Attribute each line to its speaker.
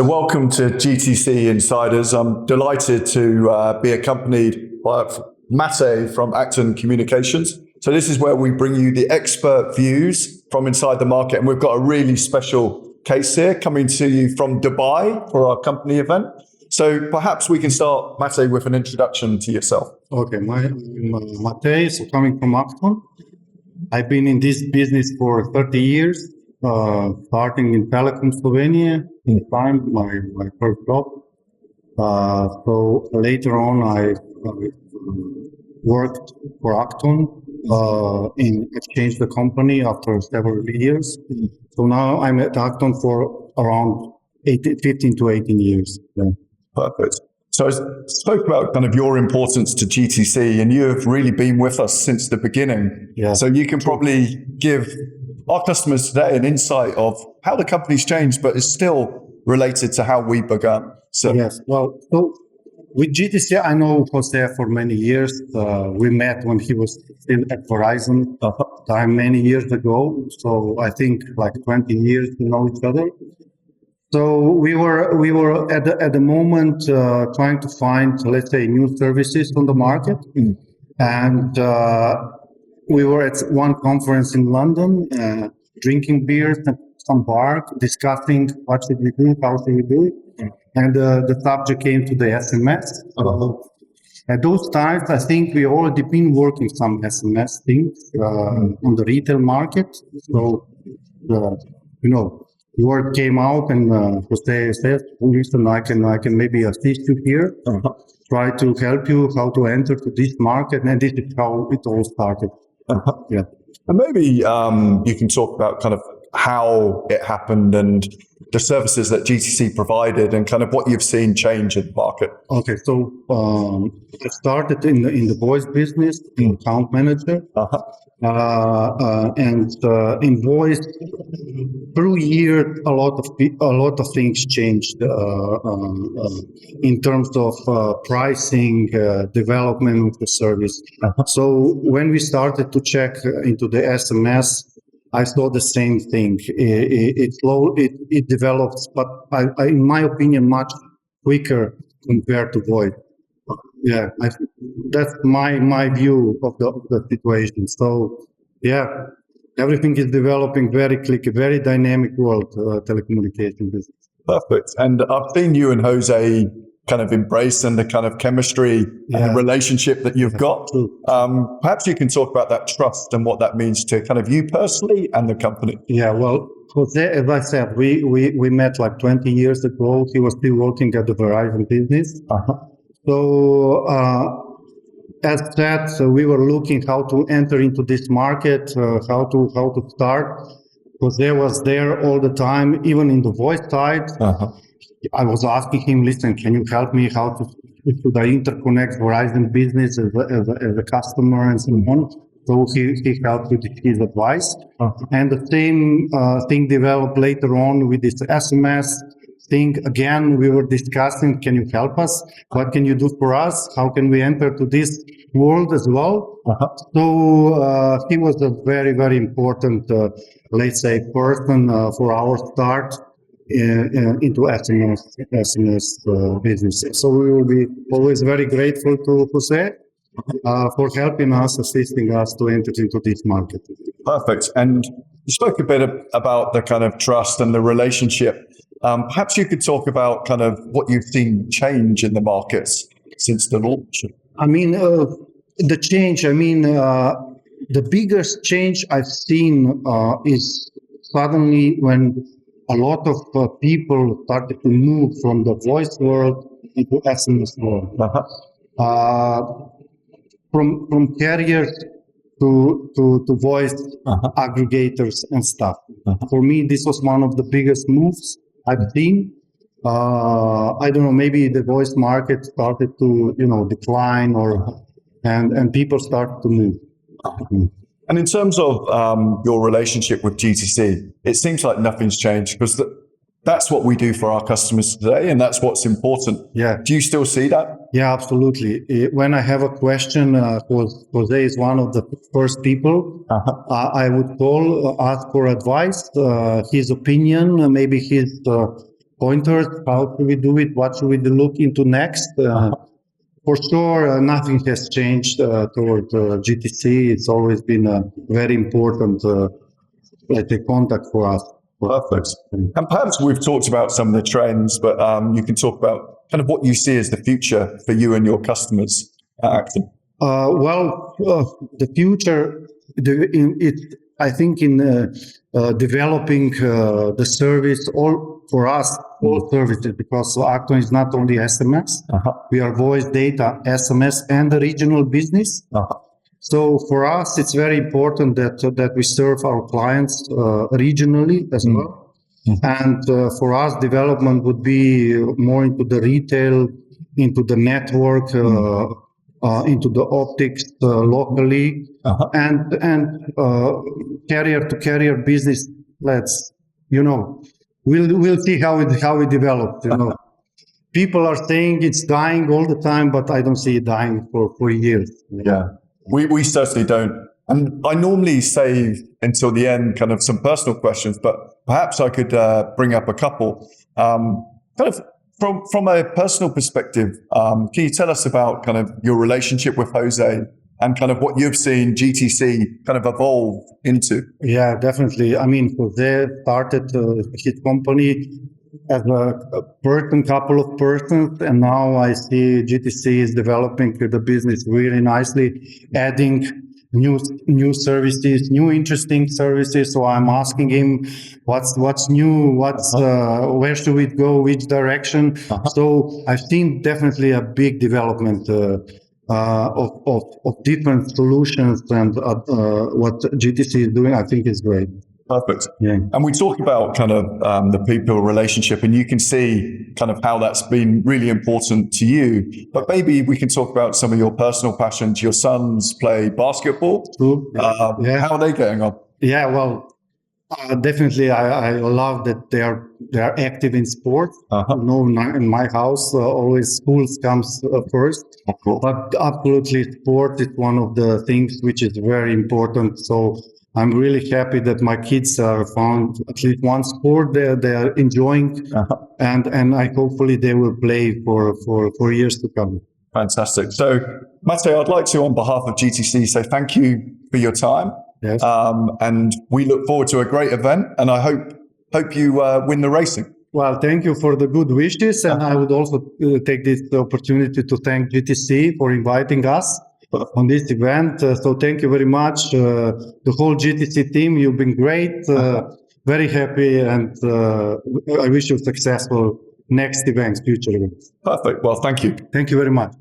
Speaker 1: Welcome to GTC Insiders. I'm delighted to be accompanied by Matej from Akton-Communications. So this is where we bring you the expert views from inside the market. And we've got a really special case here coming to you from Dubai for our company event. So perhaps we can start, Matej, with an introduction to yourself.
Speaker 2: Okay, I'm Matej, so coming from Akton. I've been in this business for 30 years. Starting in telecom Slovenia, in time, my first job. So later on, I worked for Akton and changed the company after several years. So now I'm at Akton for around 15 to 18 years. Yeah.
Speaker 1: Perfect. So I spoke about kind of your importance to GTC, and you have really been with us since the beginning.
Speaker 2: Yeah.
Speaker 1: So you can probably give our customers today an insight of how the company's changed, but is still related to how we began. So
Speaker 2: yes, well, so with GTC, I know Jose for many years. We met when he was still at Verizon time many years ago. So I think like 20 years to know each other. So we were at the moment trying to find, let's say, new services on the market, and we were at one conference in London, drinking beers at some bar, discussing what should we do, how should we do it, and the subject came to the SMS. At those times, I think we already been working some SMS things on the retail market. So, the word came out, and Jose said, "Listen, I can maybe assist you here, try to help you how to enter to this market," and this is how it all started. Yeah.
Speaker 1: And maybe you can talk about kind of how it happened and the services that GTC provided and kind of what you've seen change in the market.
Speaker 2: Okay, so I started in the voice business, account manager, and in voice through years a lot of things changed in terms of pricing, development of the service. So when we started to check into the SMS, I saw the same thing. It develops, but in my opinion, much quicker compared to voice. Yeah, that's my view of the situation. So, yeah, everything is developing very quick, a very dynamic world, telecommunication business.
Speaker 1: Perfect. And I've seen you and Jose kind of embrace and the kind of chemistry and the relationship that you've got. Perhaps you can talk about that trust and what that means to kind of you personally and the company.
Speaker 2: Yeah, well, Jose, as I said, we met like 20 years ago. He was still working at the Verizon business. So, as said, we were looking how to enter into this market, how to start. Jose was there all the time, even in the voice side. I was asking him, "Listen, can you help me how should I interconnect Verizon business as a customer and so on?" So he helped with his advice. And the same thing developed later on with this SMS thing. Again, we were discussing, can you help us? What can you do for us? How can we enter to this world as well? So he was a very, very important, let's say, person for our start into SMS business. So we will be always very grateful to Jose for helping us, assisting us to enter into this market.
Speaker 1: Perfect. And you spoke a bit about the kind of trust and the relationship. Perhaps you could talk about kind of what you've seen change in the markets since the launch.
Speaker 2: I mean, the change, the biggest change I've seen is suddenly when a lot of people started to move from the voice world into SMS world. From carriers to voice aggregators and stuff. For me, this was one of the biggest moves I've seen. I don't know, maybe the voice market started to, decline and people started to move.
Speaker 1: And in terms of your relationship with GTC, it seems like nothing's changed because that's what we do for our customers today, and that's what's important.
Speaker 2: Yeah.
Speaker 1: Do you still see that?
Speaker 2: Yeah, absolutely. When I have a question, Jose is one of the first people I would call, ask for advice, his opinion, maybe his pointers. How should we do it? What should we look into next? For sure, nothing has changed toward GTC. It's always been a very important contact for us.
Speaker 1: Perfect. And perhaps we've talked about some of the trends, but you can talk about kind of what you see as the future for you and your customers at Akton.
Speaker 2: The future, I think in developing the service, all for us, all services, because Akton is not only SMS, we are voice, data, SMS, and the regional business. So for us, it's very important that we serve our clients regionally as well. And for us, development would be more into the retail, into the network, into the optics locally, and carrier to carrier business. We'll see how it develops. People are saying it's dying all the time, but I don't see it dying for years.
Speaker 1: Yeah. We certainly don't. And I normally save until the end kind of some personal questions, but perhaps I could bring up a couple. Kind of from a personal perspective, can you tell us about kind of your relationship with Jose and kind of what you've seen GTC kind of evolve into?
Speaker 2: Yeah, definitely. I mean, Jose started his company as a couple of persons, and now I see GTC is developing the business really nicely, adding new services, new interesting services. So I'm asking him, what's new, where should we go, which direction? So I've seen definitely a big development of different solutions, and what GTC is doing, I think is great.
Speaker 1: Perfect.
Speaker 2: Yeah.
Speaker 1: And we talk about kind of the people relationship, and you can see kind of how that's been really important to you. But maybe we can talk about some of your personal passions. Your sons play basketball.
Speaker 2: True.
Speaker 1: How are they getting on?
Speaker 2: Yeah, well, definitely, I love that they are active in sports. In my house, always schools comes first. But absolutely, sport is one of the things which is very important. So I'm really happy that my kids are found at least one sport they are enjoying, and hopefully they will play for years to come.
Speaker 1: Fantastic. So, Matej, I'd like to, on behalf of GTC, say thank you for your time.
Speaker 2: Yes.
Speaker 1: And we look forward to a great event, and I hope you win the racing.
Speaker 2: Well, thank you for the good wishes, and I would also take this opportunity to thank GTC for inviting us on this event. So thank you very much. The whole GTC team, you've been great. Very happy, and I wish you successful next events, future events.
Speaker 1: Perfect. Well, thank you.
Speaker 2: Thank you very much.